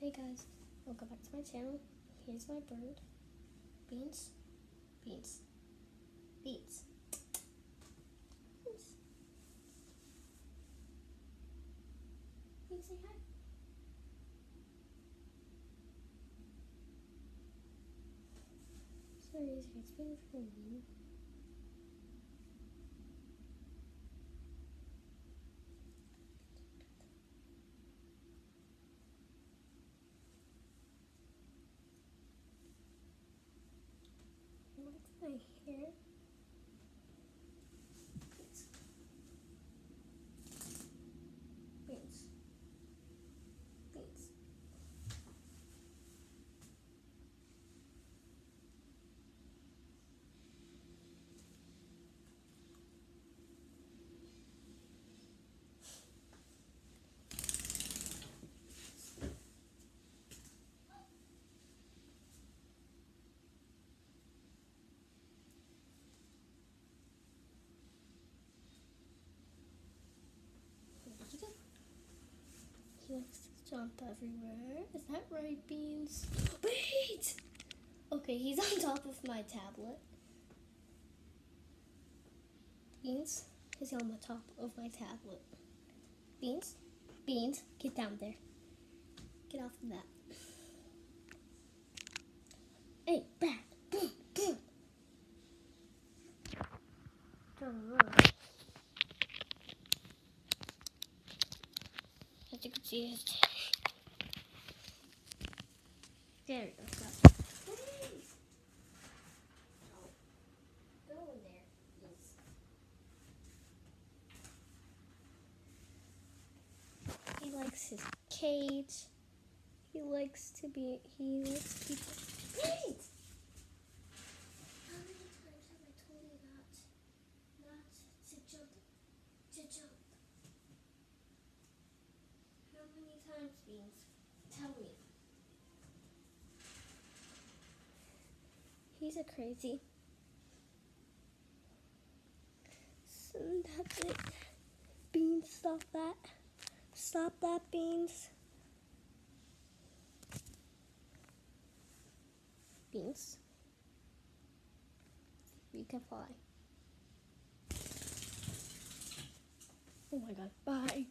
Hey guys, welcome back to my channel. Here's my bird. Beans. Beans. Beans. Beans. Beans, say hi. Sorry, it's been filming. What's my hair? Beans. Beans. Beans. He likes to jump everywhere. Is that right, Beans? Wait! Okay, he's on top of my tablet. Beans is on the top of my tablet. Beans? Beans, get down there. Get off of that. Hey, back. Boom, boom. Turn around. As you can see, his tail. There we go. Stop. Please. Go in there, please. He likes his cage. He likes to be. Wait! How many times have I told you not to jump? To jump. How many times, Beans? Tell me. He's a crazy. So that's it. Beans, stop that. Stop that, Beans. Beans. You can fly. Oh my god. Bye.